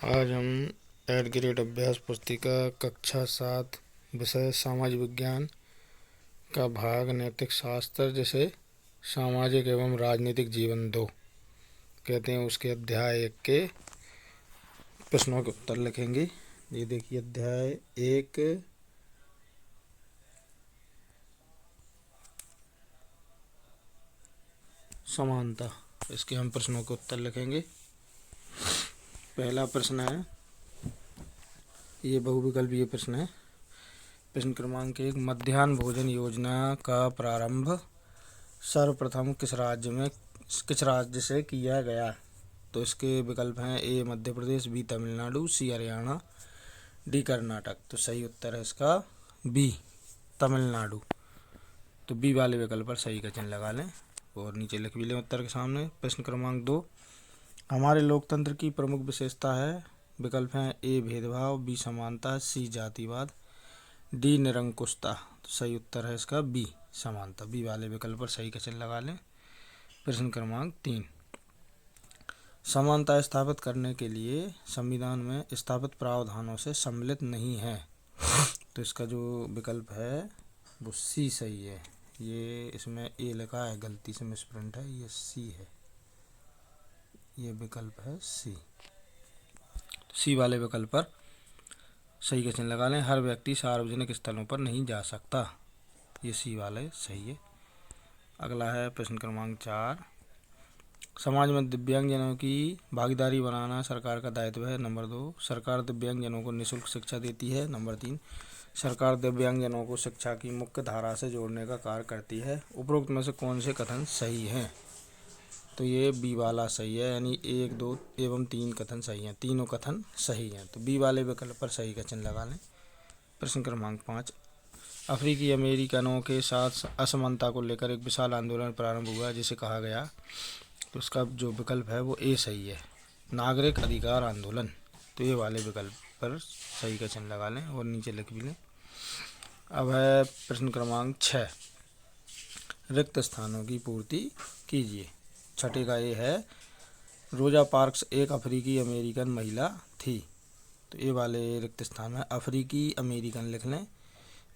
आज हम add grade अभ्यास पुस्तिका कक्षा 7 विषय सामाजिक विज्ञान का भाग नैतिक शास्त्र जिसे सामाजिक एवं राजनीतिक जीवन 2 कहते हैं उसके अध्याय 1 के प्रश्नों के उत्तर लिखेंगे। ये देखिए अध्याय 1 समानता, इसके हम प्रश्नों के उत्तर लिखेंगे। पहला प्रश्न है, ये बहुविकल्पीय प्रश्न है। प्रश्न क्रमांक 1, मध्याह्न भोजन योजना का प्रारंभ सर्वप्रथम किस राज्य से किया गया? तो इसके विकल्प हैं ए मध्य प्रदेश, बी तमिलनाडु, सी हरियाणा, डी कर्नाटक। तो सही उत्तर है इसका बी तमिलनाडु। तो बी वाले विकल्प पर सही का चिन्ह लगा लें और नीचे लिख भी लें उत्तर के सामने। प्रश्न क्रमांक 2, हमारे लोकतंत्र की प्रमुख विशेषता है? विकल्प हैं ए भेदभाव, बी समानता, सी जातिवाद, डी निरंकुशता। तो सही उत्तर है इसका बी समानता। बी वाले विकल्प पर सही का चिन्ह लगा लें। प्रश्न क्रमांक 3, समानता स्थापित करने के लिए संविधान में स्थापित प्रावधानों से सम्मिलित नहीं है। तो इसका जो विकल्प है वो सी सही है। ये इसमें ए लिखा है, गलती से मिसप्रिंट है, ये सी है, ये विकल्प है सी। सी वाले विकल्प पर सही का चिन्ह लगा लें। हर व्यक्ति सार्वजनिक स्थलों पर नहीं जा सकता, ये सी वाले सही है। अगला है प्रश्न क्रमांक 4, समाज में दिव्यांगजनों की भागीदारी बनाना सरकार का दायित्व है। नंबर 2, सरकार दिव्यांगजनों को निःशुल्क शिक्षा देती है। नंबर 3, सरकार दिव्यांगजनों को शिक्षा की मुख्य धारा से जोड़ने का कार्य करती है। उपरोक्त में से कौन से कथन सही हैं? तो ये बी वाला सही है, यानी 1, 2 एवं 3 कथन सही हैं, तीनों कथन सही हैं। तो बी वाले विकल्प पर सही का चिन्ह लगा लें। प्रश्न क्रमांक 5, अफ्रीकी अमेरिकनों के साथ असमानता को लेकर एक विशाल आंदोलन प्रारंभ हुआ जिसे कहा गया? तो उसका जो विकल्प है वो ए सही है, नागरिक अधिकार आंदोलन। तो ये वाले विकल्प पर सही का चिन्ह लगा लें और नीचे लिख भी लें। अब है प्रश्न क्रमांक 6, रिक्त स्थानों की पूर्ति कीजिए। छठे का ये है, रोजा पार्क्स एक अफ्रीकी अमेरिकन महिला थी। तो ये वाले रिक्त स्थान में अफ्रीकी अमेरिकन लिख लें।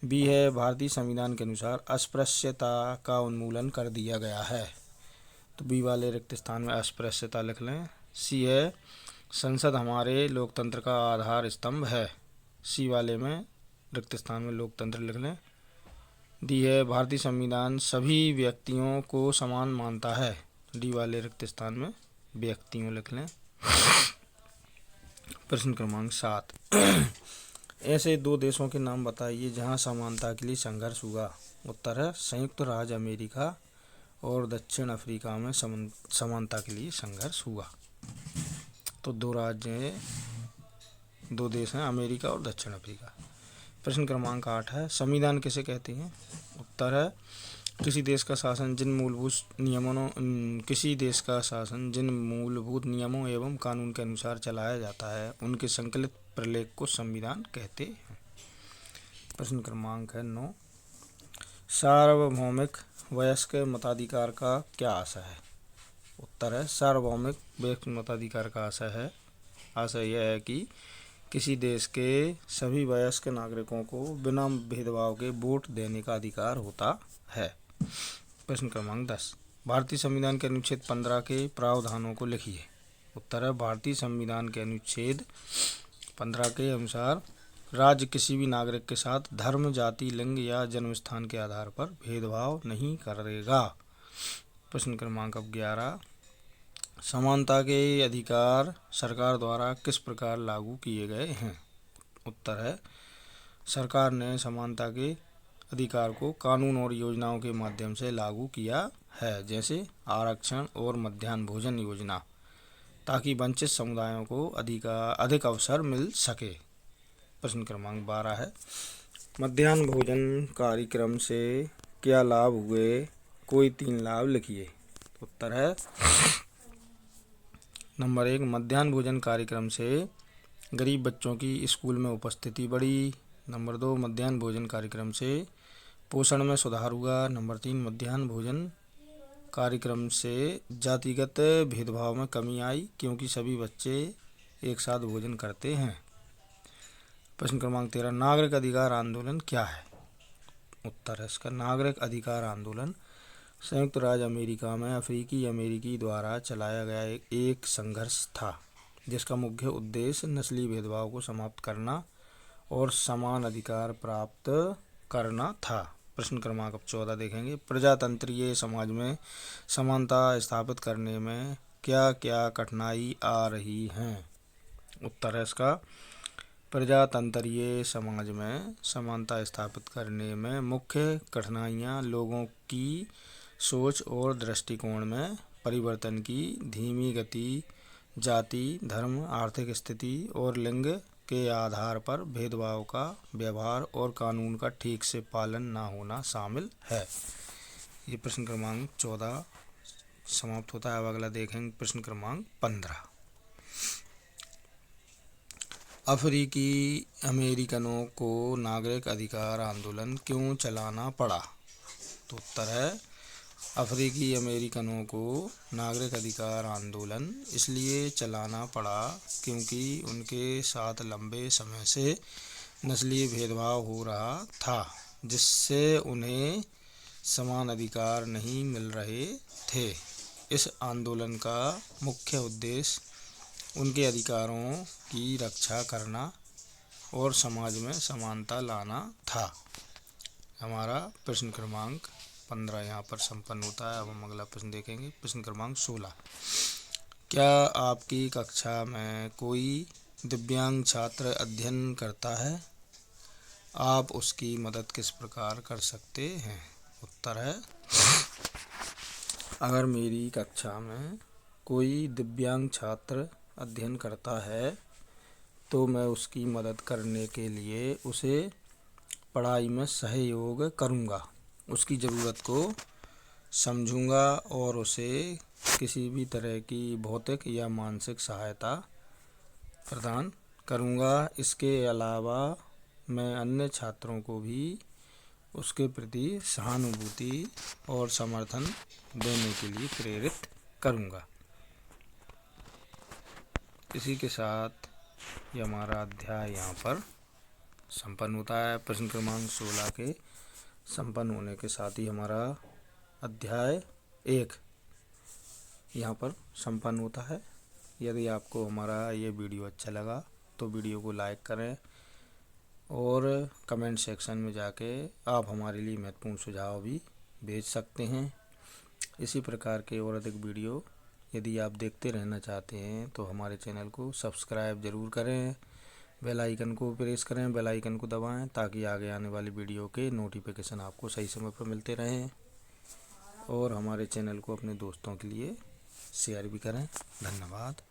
बी है, भारतीय संविधान के अनुसार अस्पृश्यता का उन्मूलन कर दिया गया है। तो बी वाले रिक्त स्थान में अस्पृश्यता लिख लें। सी है, संसद हमारे लोकतंत्र का आधार स्तंभ है। सी वाले में रिक्त स्थान में लोकतंत्र लिख लें। डी है, भारतीय संविधान सभी व्यक्तियों को समान मानता है। डी वाले रिक्त स्थान में व्यक्तियों लिख लें। प्रश्न क्रमांक 7, ऐसे 2 देशों के नाम बताइए जहां समानता के लिए संघर्ष हुआ। उत्तर है संयुक्त राज्य अमेरिका और दक्षिण अफ्रीका में समानता के लिए संघर्ष हुआ। तो 2 राज्य हैं, 2 देश हैं, अमेरिका और दक्षिण अफ्रीका। प्रश्न क्रमांक 8 है, संविधान किसे कहते हैं? उत्तर है किसी देश का शासन जिन मूलभूत नियमों एवं कानून के अनुसार चलाया जाता है उनके संकलित प्रलेख को संविधान कहते हैं। प्रश्न क्रमांक है 9, सार्वभौमिक वयस्क मताधिकार का क्या आशय है? उत्तर है सार्वभौमिक वयस्क मताधिकार का आशय यह है कि किसी देश के सभी वयस्क नागरिकों को बिना भेदभाव के वोट देने का अधिकार होता है। प्रश्न क्रमांक 10, भारतीय संविधान के अनुच्छेद 15 के प्रावधानों को लिखिए। उत्तर है भारतीय संविधान के अनुच्छेद 15 के अनुसार राज्य किसी भी नागरिक के साथ धर्म, जाति, लिंग या जन्म स्थान के आधार पर भेदभाव नहीं करेगा। प्रश्न क्रमांक 11, समानता के अधिकार सरकार द्वारा किस प्रकार लागू किए गए हैं? उत्तर है सरकार ने समानता के अधिकार को कानून और योजनाओं के माध्यम से लागू किया है, जैसे आरक्षण और मध्याह्न भोजन योजना, ताकि वंचित समुदायों को अधिक अवसर मिल सके। प्रश्न क्रमांक 12 है, मध्याह्न भोजन कार्यक्रम से क्या लाभ हुए? कोई 3 लाभ लिखिए। उत्तर है नंबर 1, मध्याह्न भोजन कार्यक्रम से गरीब बच्चों की स्कूल में उपस्थिति बढ़ी। नंबर 2, मध्याह्न भोजन कार्यक्रम से पोषण में सुधार हुआ। नंबर 3, मध्याह्न भोजन कार्यक्रम से जातिगत भेदभाव में कमी आई क्योंकि सभी बच्चे एक साथ भोजन करते हैं। प्रश्न क्रमांक 13, नागरिक अधिकार आंदोलन क्या है? उत्तर है इसका, नागरिक अधिकार आंदोलन संयुक्त राज्य अमेरिका में अफ्रीकी अमेरिकी द्वारा चलाया गया एक संघर्ष था, जिसका मुख्य उद्देश्य नस्लीय भेदभाव को समाप्त करना और समान अधिकार प्राप्त करना था। प्रश्न क्रमांक 14 देखेंगे, प्रजातंत्रीय समाज में समानता स्थापित करने में क्या क्या कठिनाई आ रही हैं? उत्तर है इसका, प्रजातंत्रीय समाज में समानता स्थापित करने में मुख्य कठिनाइयाँ लोगों की सोच और दृष्टिकोण में परिवर्तन की धीमी गति, जाति, धर्म, आर्थिक स्थिति और लिंग के आधार पर भेदभाव का व्यवहार और कानून का ठीक से पालन न होना शामिल है। ये प्रश्न क्रमांक 14 समाप्त होता है। अब अगला देखेंगे प्रश्न क्रमांक 15, अफ्रीकी अमेरिकनों को नागरिक अधिकार आंदोलन क्यों चलाना पड़ा? तो उत्तर है, अफ्रीकी अमेरिकनों को नागरिक अधिकार आंदोलन इसलिए चलाना पड़ा क्योंकि उनके साथ लंबे समय से नस्लीय भेदभाव हो रहा था, जिससे उन्हें समान अधिकार नहीं मिल रहे थे। इस आंदोलन का मुख्य उद्देश्य उनके अधिकारों की रक्षा करना और समाज में समानता लाना था। हमारा प्रश्न क्रमांक 15 यहाँ पर संपन्न होता है। अब हम अगला प्रश्न देखेंगे, प्रश्न क्रमांक 16, क्या आपकी कक्षा में कोई दिव्यांग छात्र अध्ययन करता है? आप उसकी मदद किस प्रकार कर सकते हैं? उत्तर है, अगर मेरी कक्षा में कोई दिव्यांग छात्र अध्ययन करता है तो मैं उसकी मदद करने के लिए उसे पढ़ाई में सहयोग करूँगा, उसकी ज़रूरत को समझूंगा और उसे किसी भी तरह की भौतिक या मानसिक सहायता प्रदान करूँगा। इसके अलावा मैं अन्य छात्रों को भी उसके प्रति सहानुभूति और समर्थन देने के लिए प्रेरित करूँगा। इसी के साथ ये हमारा अध्याय यहाँ पर संपन्न होता है। प्रश्न क्रमांक 16 के संपन्न होने के साथ ही हमारा अध्याय 1 यहाँ पर संपन्न होता है। यदि आपको हमारा ये वीडियो अच्छा लगा तो वीडियो को लाइक करें और कमेंट सेक्शन में जाके आप हमारे लिए महत्वपूर्ण सुझाव भी भेज सकते हैं। इसी प्रकार के और अधिक वीडियो यदि आप देखते रहना चाहते हैं तो हमारे चैनल को सब्सक्राइब ज़रूर करें, बेल आइकन को प्रेस करें, बेल आइकन को दबाएं ताकि आगे आने वाली वीडियो के नोटिफिकेशन आपको सही समय पर मिलते रहें। और हमारे चैनल को अपने दोस्तों के लिए शेयर भी करें। धन्यवाद।